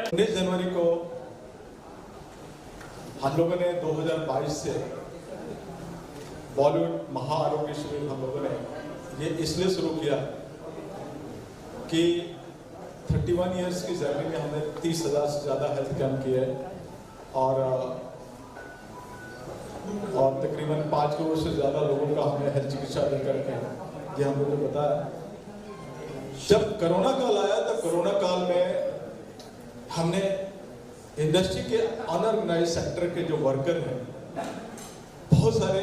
19 जनवरी को हम लोगों ने 2022 से बॉलीवुड महाआरोग्य शिविर हम लोगों ने ये इसलिए शुरू किया कि 31 इयर्स की जर्नी में हमने 30,000 से ज़्यादा हेल्थ कैंप किए और तकरीबन 5 करोड़ से ज़्यादा लोगों का हमने हेल्थ चिकित्सा दे करके ये हम लोगों को बताया। जब कोरोना काल आया तब कोरोना काल में हमने इंडस्ट्री के अनऑर्गेनाइज सेक्टर के जो वर्कर हैं बहुत सारे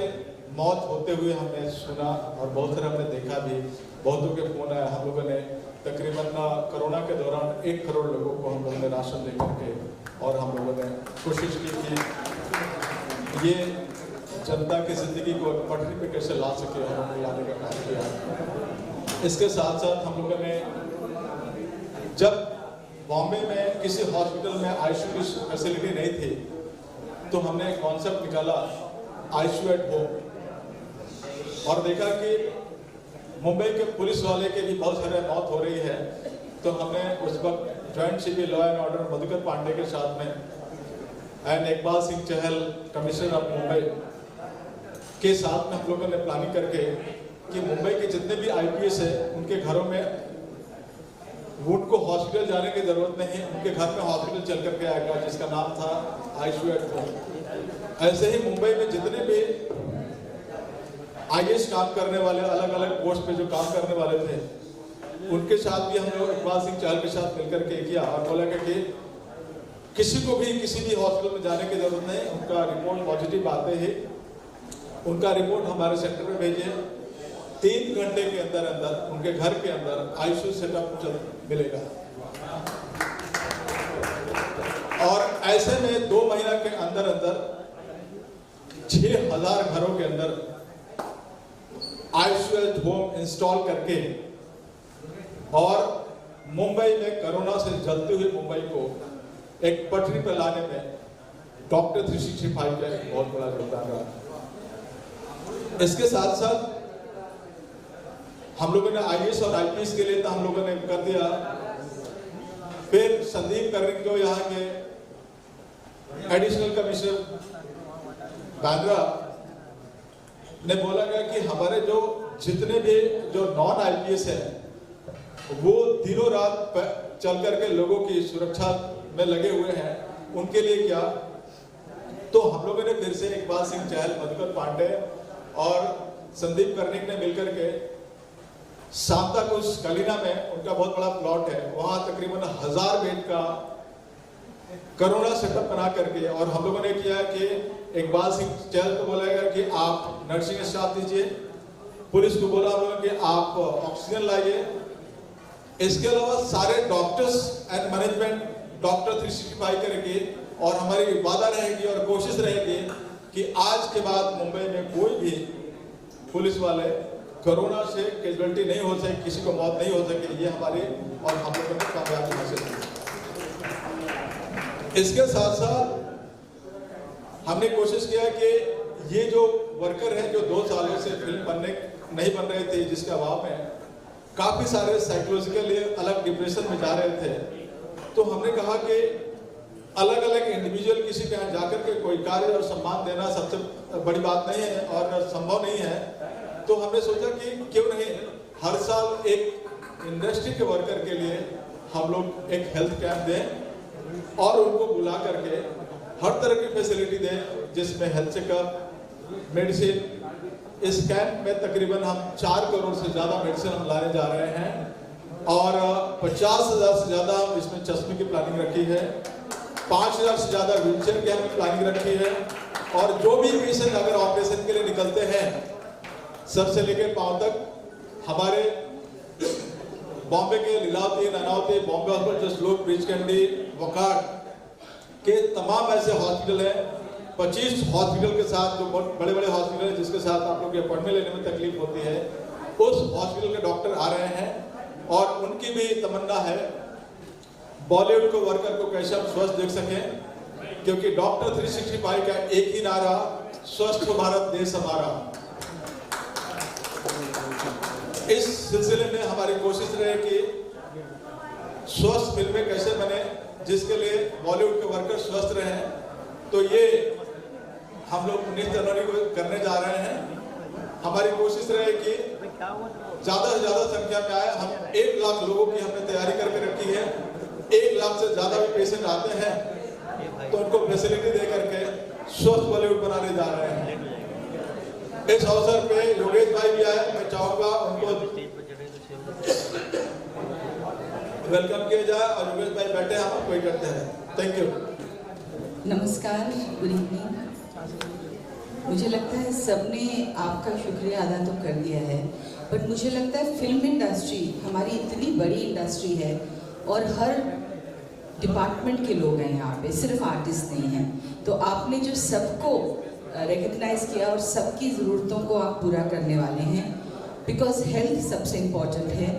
मौत होते हुए हमने सुना और बहुत सारे हमने देखा भी, बहुतों के फोन आया। हम लोगों ने तकरीबन कोरोना के दौरान 1 करोड़ लोगों को हम लोगों ने राशन दे करके और हम लोगों ने कोशिश की कि ये जनता की जिंदगी को पटरी पे कैसे ला सके और हमने लाने का काम किया। इसके साथ साथ हम लोगों ने जब बॉम्बे में किसी हॉस्पिटल में आईसीयू की फैसिलिटी नहीं थी तो हमने एक कॉन्सेप्ट निकाला आईसीयू एट होम और देखा कि मुंबई के पुलिस वाले के भी बहुत सारे मौत हो रही है। तो हमने उस वक्त joint CP law and order Madhukar Pande के साथ में and Iqbal Singh Chahal commissioner of Mumbai के साथ में हम लोगों ने प्लानिंग करके कि मुंबई के जितने भी आईपीएस है उनके घरों में उनको हॉस्पिटल जाने की जरूरत नहीं, उनके घर में हॉस्पिटल चल करके आएगा जिसका नाम था आईसीयू एट होम। ऐसे ही मुंबई में जितने भी आईएएस काम करने वाले अलग अलग पोस्ट पे जो काम करने वाले थे उनके साथ भी हम लोग इकबाल सिंह चहल के साथ मिलकर के किया और बोला कि किसी को भी किसी भी हॉस्पिटल में जाने की जरूरत नहीं, उनका रिपोर्ट पॉजिटिव आते ही उनका रिपोर्ट हमारे सेक्टर में भेजिए, 3 घंटे के अंदर अंदर उनके घर के अंदर आईसीयू सेटअप मिलेगा। और ऐसे में 2 महीना के अंदर अंदर 6,000 घरों के अंदर आईसीयू एट होम इंस्टॉल करके और मुंबई में कोरोना से जलती हुई मुंबई को एक पटरी पर लाने में डॉक्टर 365 का एक बहुत बड़ा योगदान रहा। इसके साथ साथ हम लोगों ने आईएएस और आईपीएस के लिए तो हम लोगों ने कर दिया। फिर संदीप कर्णिक जो यहाँ के एडिशनल कमिश्नर बांद्रा ने बोला गया कि हमारे जो जितने भी जो नॉन आईपीएस है वो दिनों रात चल करके लोगों की सुरक्षा में लगे हुए हैं, उनके लिए क्या। तो हम लोगों ने फिर से इकबाल सिंह चहल, मधुकर पांडे और संदीप कर्णिक ने मिलकर के सांता क्रूज कलीना में उनका बहुत बड़ा प्लॉट है, वहां तकरीबन 1000 बेड का कोरोना सेटअप बना करके और हम लोगों ने किया कि इकबाल सिंह चहल को बोला गया कि आप नर्सिंग स्टाफ दीजिए, पुलिस को बोला कि आप ऑक्सीजन लाइए। इसके अलावा सारे डॉक्टर्स एंड मैनेजमेंट डॉक्टर 365 करेंगे और हमारी वादा रहेगी और कोशिश रहेगी कि आज के बाद मुंबई में कोई भी पुलिस वाले कोरोना से कैजुअलिटी नहीं हो सके, किसी को मौत नहीं हो सके। ये हमारी और हम लोगों ने कामयाबी हासिल की। इसके साथ साथ हमने कोशिश किया कि ये जो वर्कर हैं जो 2 सालों से फिल्म नहीं बन रहे थे, जिसके अभाव में काफी सारे साइकोलॉजिकली अलग डिप्रेशन में जा रहे थे, तो हमने कहा कि अलग अलग इंडिविजुअल किसी के यहाँ जाकर के कोई कार्य और सम्मान देना सबसे बड़ी बात नहीं है और संभव नहीं है। तो हमने सोचा कि क्यों नहीं हर साल एक इंडस्ट्री के वर्कर के लिए हम लोग एक हेल्थ कैंप दें और उनको बुला करके हर तरह की फैसिलिटी दें, जिसमें हेल्थ चेकअप, मेडिसिन। इस कैंप में तकरीबन हम 4 करोड़ से ज्यादा मेडिसिन हम लाने जा रहे हैं और 50,000 से ज्यादा हम इसमें चश्मे की प्लानिंग रखी है, 5,000 से ज्यादा व्हीलचेयर की हमने प्लानिंग रखी है। और जो भी पेशेंट अगर ऑपरेशन के लिए निकलते हैं सर से लेकर पांव तक, हमारे बॉम्बे के लीलावती, नानावती, बॉम्बे हॉस्पिटल, जसलोक, ब्रिजकंडी, वकाड़ के तमाम ऐसे हॉस्पिटल हैं। 25 हॉस्पिटल के साथ जो बहुत बड़े बड़े हॉस्पिटल है जिसके साथ आप लोग की अपॉइंटमेंट लेने में तकलीफ होती है, उस हॉस्पिटल के डॉक्टर आ रहे हैं और उनकी भी तमन्ना है बॉलीवुड को वर्कर को कैसे हम स्वस्थ देख सकें, क्योंकि डॉक्टर 365 का एक ही नारा, स्वस्थ भारत देश हमारा। इस सिलसिले में हमारी कोशिश रहे कि स्वस्थ फिल्में कैसे बने जिसके लिए बॉलीवुड के वर्कर स्वस्थ रहे हैं। तो ये हम लोग 19 जनवरी को करने जा रहे हैं। हमारी कोशिश रहे कि ज़्यादा से ज़्यादा संख्या में आए। हम 1 लाख लोगों की हमने तैयारी करके रखी है। 1 लाख से ज़्यादा भी पेशेंट आते हैं तो उनको फैसिलिटी दे करके स्वस्थ बॉलीवुड बनाने जा रहे हैं। इस अवसर पे योगेश भाई भी आए, मैं चाहूँगा उनको वेलकम किया जाए और योगेश भाई बैठे हम आपको करते हैं। Thank you. नमस्कार, गुड इवनिंग। मुझे लगता है सबने आपका शुक्रिया अदा तो कर दिया है, बट मुझे लगता है फिल्म इंडस्ट्री हमारी इतनी बड़ी इंडस्ट्री है और हर डिपार्टमेंट के लोग हैं यहाँ पे, सिर्फ आर्टिस्ट नहीं हैं। तो आपने जो सबको रिकग्नाइज किया और सबकी ज़रूरतों को आप पूरा करने वाले हैं, बिकॉज हेल्थ सबसे इम्पॉर्टेंट है।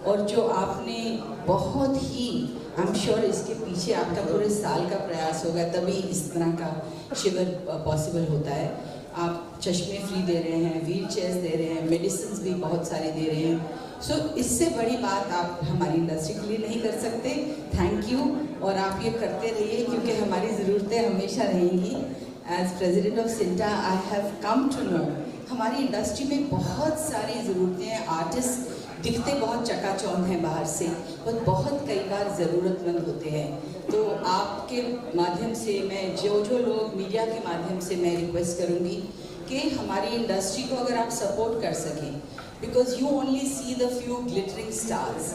और जो आपने बहुत ही आई एम श्योर इसके पीछे आपका पूरे साल का प्रयास होगा, तभी इस तरह का शिविर पॉसिबल होता है। आप चश्मे फ्री दे रहे हैं, व्हील चेयर्स दे रहे हैं, मेडिसिन भी बहुत सारे दे रहे हैं। सो इससे बड़ी बात आप हमारी इंडस्ट्री के लिए नहीं कर सकते। थैंक यू, और आप ये करते रहिए क्योंकि हमारी ज़रूरतें हमेशा रहेंगी। As president of CINTAA I have come to know हमारी इंडस्ट्री में बहुत सारी ज़रूरतें हैं। आर्टिस्ट दिखते बहुत चकाचौंध हैं बाहर से, पर बहुत कई बार ज़रूरतमंद होते हैं। तो आपके माध्यम से मैं जो लोग मीडिया के माध्यम से मैं रिक्वेस्ट करूँगी कि हमारी इंडस्ट्री को अगर आप सपोर्ट कर सकें, because you only see the few glittering stars.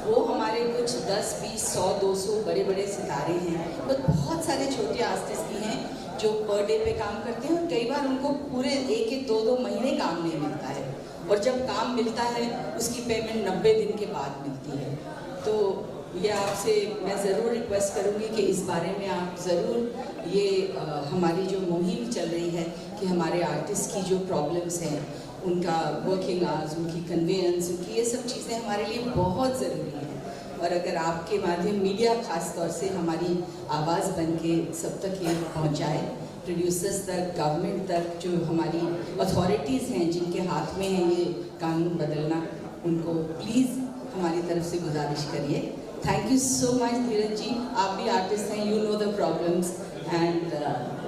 वो हमारे कुछ 10, 20, 100, 200 बड़े बड़े सितारे हैं, पर बहुत सारे छोटे आर्टिस्ट भी हैं जो पर डे पे काम करते हैं और कई बार उनको पूरे 1-1, 2-2 महीने काम नहीं मिलता है, और जब काम मिलता है उसकी पेमेंट 90 दिन के बाद मिलती है। तो ये आपसे मैं ज़रूर रिक्वेस्ट करूँगी कि इस बारे में आप ज़रूर ये हमारी जो मुहिम चल रही है कि हमारे आर्टिस्ट की जो प्रॉब्लम्स हैं, उनका वर्किंग आवर्स, उनकी कन्वेंस, उनकी ये सब चीज़ें हमारे लिए बहुत ज़रूरी हैं। और अगर आपके माध्यम मीडिया ख़ास तौर से हमारी आवाज़ बन के सब तक ये पहुँचाए, प्रोड्यूसर्स तक, गवर्नमेंट तक, जो हमारी अथॉरिटीज़ हैं जिनके हाथ में है ये कानून बदलना, उनको प्लीज़ हमारी तरफ से गुजारिश करिए। Thank you so much Dheeraj ji, आप भी आर्टिस्ट हैं, you know the problems. And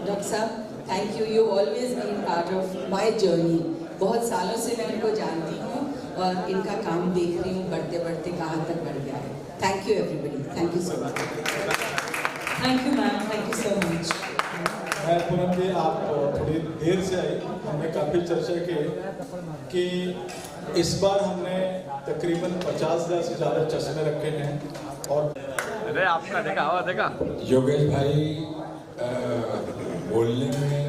doctor साहब, thank you, you always been part of my journey. बहुत सालों से मैं उनको जानती हूँ और इनका काम देख रही हूँ बढ़ते बढ़ते कहाँ तक बढ़ गया है। Thank you everybody, thank you so much. Thank you ma'am, thank you so much. Poonam ji, आप थोड़ी देर से आई, हमने काफ़ी चर्चा की कि इस बार हमने तकरीबन 50,000 से ज़्यादा चश्मे रखे हैं। और अरे आपका देखा योगेश भाई बोलने में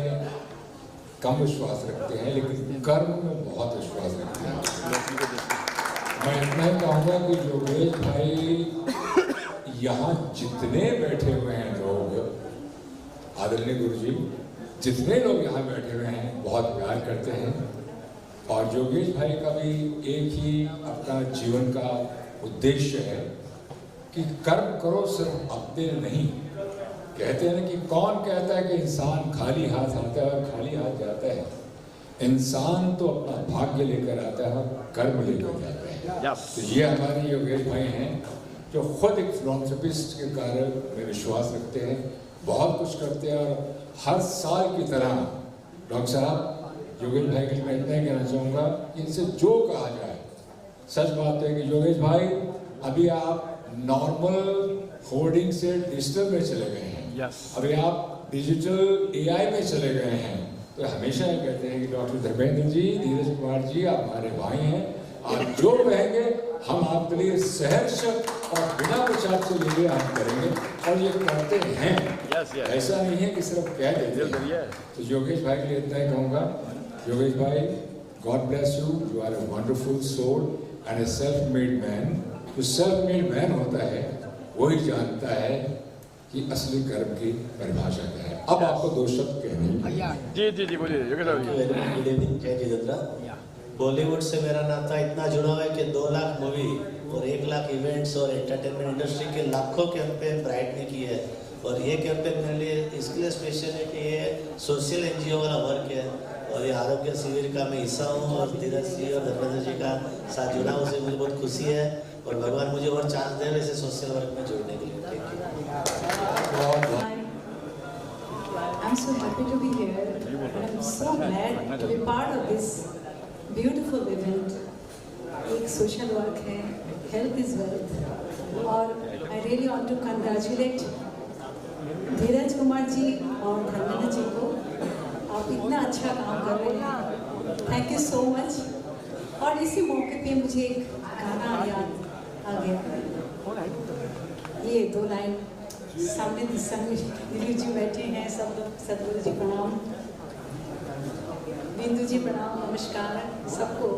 कम विश्वास रखते हैं, लेकिन कर्म में बहुत विश्वास रखते हैं। मैं इतना ही कहूँगा कि योगेश भाई यहाँ जितने बैठे हुए हैं लोग, आदरणीय गुरु जी, जितने लोग यहाँ बैठे हुए हैं बहुत प्यार करते हैं। और योगेश भाई का भी एक ही अपना जीवन का उद्देश्य है कि कर्म करो, सिर्फ अपने नहीं। कहते हैं ना कि कौन कहता है कि इंसान खाली हाथ आता है और खाली हाथ जाता है। इंसान तो अपना भाग्य लेकर आता है और कर्म लेकर जाता है। तो ये हमारे योगेश भाई हैं जो खुद एक फिलॉसफिस्ट के कार्य में विश्वास रखते हैं, बहुत कुछ करते हैं। और हर साल की तरह डॉक्टर साहब, योगेश भाई के लिए मैं इतना ही कहना चाहूँगा, इनसे जो कहा जाए, सच बात है कि योगेश भाई अभी आप नॉर्मल होर्डिंग से डिजिटल में चले गए हैं। अभी आप डिजिटल AI में चले गए हैं। तो हमेशा ये कहते हैं कि डॉक्टर धर्मेंद्र जी, धीरज कुमार जी, आप हमारे भाई हैं, आप जो कहेंगे हम आपके लिए सहर्ष और बिना विचार से लिए हम करेंगे, और ये करते हैं। ऐसा नहीं है कि सिर्फ कह देते हैं। तो योगेश भाई के लिए इतना ही कहूँगा, योगेश भाई, god bless you, you are a wonderful soul and a self made man. जो सेल्फ मेड मैन होता है वही जानता है कि असली कर्म की परिभाषा क्या है। अब आपको 2 शब्द कहने जी बोलिए। जय जितेंद्र। बॉलीवुड से मेरा नाता इतना जुड़ा हुआ है कि 2 लाख मूवी और 1 लाख इवेंट्स और एंटरटेनमेंट इंडस्ट्री के लाखों कैंपेन ब्राइट ने की है। और ये कैंपेन मेरे लिए इसके लिए स्पेशल है कि ये सोशल NGO वाला वर्क है, और ये आरोग्य शिविर का मैं हिस्सा हूँ, और धीरज जी और धर्मेंद्र जी का साथ जुड़ा हूँ, उससे मुझे बहुत खुशी है। और भगवान मुझे और चांस दे रहे इसे सोशल वर्क में जुड़ने के लिए। Thank you. I'm so happy to be here. I'm so glad to be part of this beautiful event. एक social work है, health is wealth. और I really want to congratulate धीरज कुमार जी और धर्मेंद्र जी को. आप इतना अच्छा काम कर रहे हैं. Thank you so much. और इसी मौके पे मुझे एक गाना याद आ गया. ये 2 लाइन सामने दिलीप जी बैठे हैं, सब लोग. सदगुरु जी प्रणाम, बिंदु जी प्रणाम, नमस्कार सबको.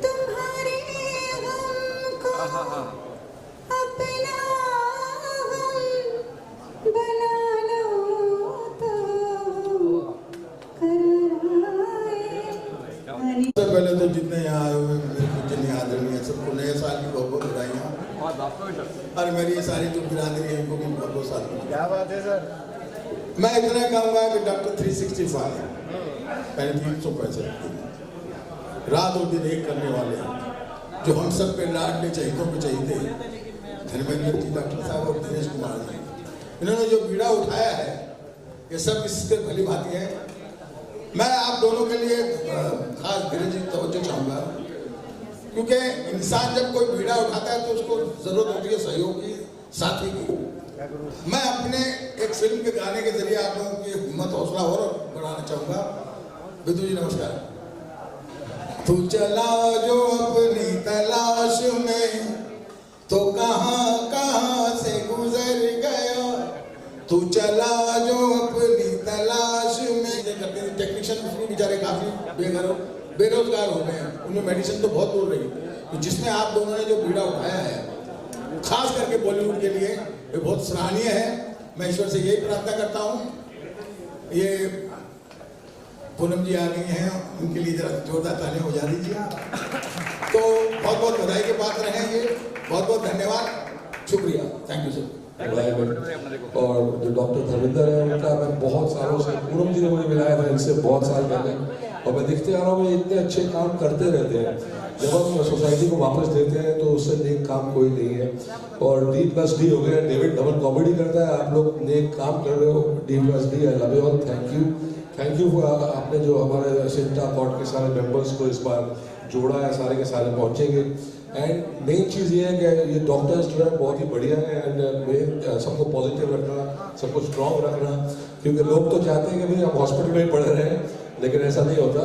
तुम्हारे हमको अपना हम बना लो तो सबसे पहले तो जितने यहाँ आए हुए मेरे पूजनीय आदरणीय सबको नए साल की बहुत बहुत बधाइयाँ. और मेरी ये सारी जो बिरादरी है इनको भी बहुत बहुत साल. क्या बात है सर. मैं इतना कहूँगा कि डॉक्टर 365 पहले 365 रात और दिन एक करने वाले हैं, जो हम सब पे लाडले चहितों को चाहिए धर्मेंद्र जी, डॉक्टर साहब और दिनेश कुमार जी. इन्होंने जो बीड़ा उठाया है ये सब इसके भली भांति है. मैं आप दोनों के लिए खास धीरज जी तवज्जो चाहूँगा, क्योंकि इंसान जब कोई बीड़ा उठाता है तो उसको जरूरत होती है सहयोग की, साथी की. मैं अपने एक फिल्म के गाने के जरिए आप लोगों की हिम्मत हौसला और बढ़ाना चाहूँगा. बिंदु जी नमस्कार. तू चला जो अपनी तलाश में तो कहाँ कहाँ से गुजर गया. तू चला जो अपनी तलाश में. टेक्नीशियन बेचारे काफी बेरोजगार हो गए हैं, उनमें मेडिसिन तो बहुत दूर रही. तो जिसमें आप दोनों ने जो बीड़ा उठाया है खास करके बॉलीवुड के लिए ये बहुत सराहनीय है. मैं ईश्वर से यही प्रार्थना करता हूँ. ये पूनम जी आ गई हैं, उनके लिए जरा जोरदार तालियां बजा दीजिए. तो बहुत बहुत बधाई के पात्र हैं ये. बहुत बहुत धन्यवाद, शुक्रिया, थैंक यू सर. और जो डॉक्टर धर्मेंद्र है उनका मैं बहुत सालों से, पूनम जी ने मुझे मिलाया था इनसे बहुत साल पहले, और मैं देखते आ रहा हूँ ये इतने अच्छे काम करते रहते हैं. जब हम सोसाइटी को वापस देते हैं तो उससे नेक काम कोई नहीं है. और D+D हो गया, डेविड डबल कॉमेडी करता है. आप लोग नेक काम कर रहे हो. D+D I love you all. Thank you आपने जो हमारे सिंटा पॉड के सारे मेंबर्स को इस बार जोड़ा है, सारे के सारे पहुँचेंगे. एंड मेन चीज़ ये है कि ये डॉक्टर्स जो है बहुत ही बढ़िया है. एंड सबको पॉजिटिव रखना, सबको स्ट्रॉन्ग रखना, क्योंकि लोग तो चाहते हैं कि भाई हम हॉस्पिटल में ही पड़े रहें, लेकिन ऐसा नहीं होता.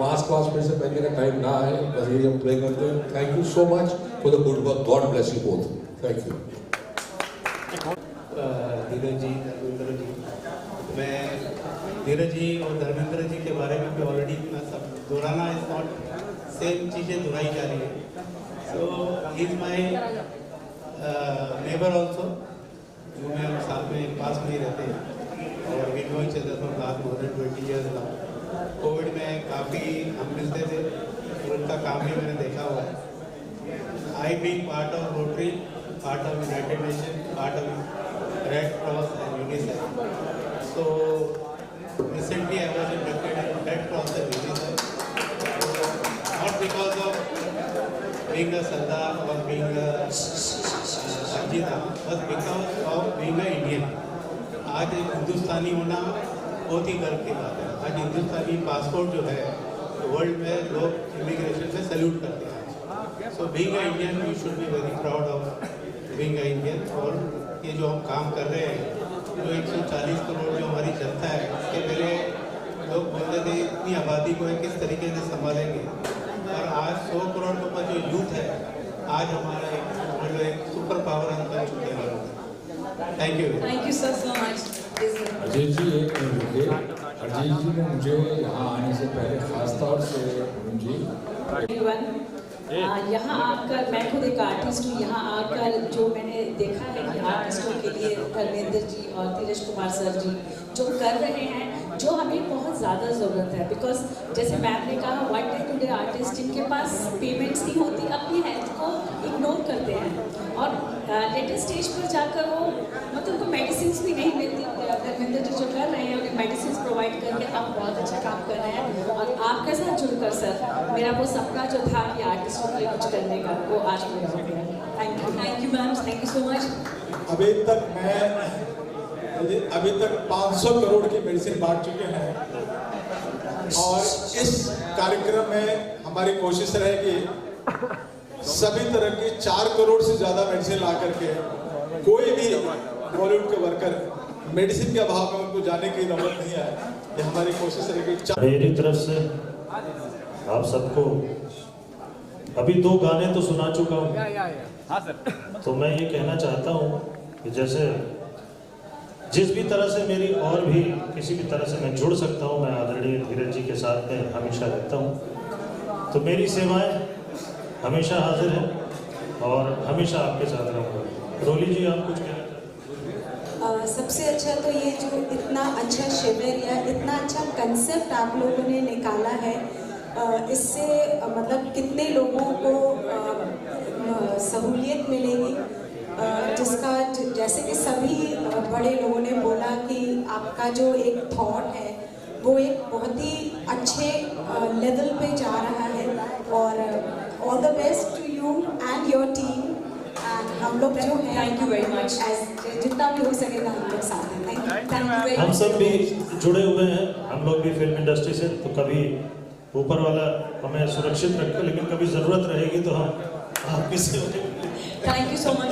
मास्क फिर से पहनने का टाइम ना आए, बस यही हम प्रे करते हैं. Thank you so much for the good work. God bless you both. Thank you. Dheeraj ji, Dharmendra ji, मैं धीरज जी और धर्मेंद्र जी के बारे में ऑलरेडी मैं सब दोहराना इज नॉट, सेम चीज़ें दोहराई जा रही है. So he is my neighbour also, जो में हम साथ में पास में ही रहते हैं. और we know each other from last more than 20 years now. Covid में काफ़ी हम मिलते थे और उनका काम भी मैंने देखा हुआ है. I being part of rotary, part of United nation, part of red cross and UNICEF. So recently I was inducted in Red Cross and UNICEF. Not because of being a Sardar or being a Sanjita, but because of being an Indian. आज एक हिंदुस्तानी होना बहुत ही गर्व की बात है. आज हिंदुस्तानी passport जो है वर्ल्ड में लोग इमिग्रेशन में सैल्यूट करते हैं. So being a Indian we should be very proud of being a Indian. और ये जो हम काम कर रहे हैं, जो 140 करोड़ जो हमारी जनता है, इसके पहले लोग बोलते थे इतनी आबादी को किस तरीके से संभालेंगे. और आज 100 करोड़ के ऊपर जो यूथ है, आज हमारा एक सुपर पावर हम कर चुके हैं. Thank you sir so much. Ajay ji, एक मिनट रुकिए. अजय जी ने मुझे यहाँ आने से पहले खास तौर से जी यहाँ आकर, मैं खुद एक आर्टिस्ट हूँ, यहाँ आकर जो मैंने देखा है कि आर्टिस्टों के लिए धर्मेंद्र जी और धीरज कुमार सर जी जो कर रहे हैं, जो हमें बहुत ज़्यादा ज़रूरत है. बिकॉज जैसे मैम ने कहा, one day to day artist जिनके पास पेमेंट्स नहीं होती, अपनी हेल्थ को इग्नोर करते हैं. और लेटेस्ट स्टेज पर जाकर वो मतलब उनको मेडिसिन भी नहीं मिलती. अगर धर्मेंद्र जी जो कर रहे हैं मेडिसिन प्रोवाइड करके आप बहुत अच्छा काम कर रहे हैं, और आपके साथ जुड़कर सर मेरा वो सपना जो था कि आर्टिस्टों के लिए कुछ करने का, वो आज पूरा हो गया। Thank you ma'am, thank you so much. अभी तक 500 करोड़ की मेडिसिन बांट चुके हैं, और इस कार्यक्रम में हमारी कोशिश रहेगी सभी तरह की 4 करोड़ से ज़्यादा मेडिसिन ला करके कोई भी बॉलीवुड के वर्कर मेडिसिन के अभाव में उनको जाने की नौबत नहीं आए। ये हमारी कोशिश रहेगी। मेरी तरफ से आप सबको अभी 2 गाने तो सुना चुका हूँ, हाँ सर। तो मैं ये कहना चाहता हूँ कि जैसे जिस भी तरह से मेरी और भी किसी भी तरह से मैं जुड़ सकता हूँ, मैं आदरणीय धीरज जी के साथ में हमेशा रहता हूँ, तो मेरी सेवाएं हमेशा हाजिर हैं और हमेशा आपके साथ रहूँगा। रोली जी, आप कुछ कहना चाहते हैं? सबसे अच्छा तो ये जो इतना अच्छा शिविर या इतना अच्छा कंसेप्ट आप लोगों ने निकाला है, इससे मतलब कितने लोगों को सहूलियत मिलेगी, जिसका जैसे कि सभी बड़े लोगों ने बोला कि आपका जो एक थॉट है वो एक बहुत ही अच्छे लेवल पे जा रहा है, और all the best to you and your team. And हम लोग जो हैं, थैंक यू वेरी मच, जितना भी हो सकेगा हम लोग साथ हैं। Thank you. हम सब भी जुड़े हुए हैं, हम लोग भी फिल्म इंडस्ट्री से, तो कभी ऊपर वाला हमें सुरक्षित रखे, लेकिन कभी ज़रूरत रहेगी तो हम आपकी सेवा। Thank you so much.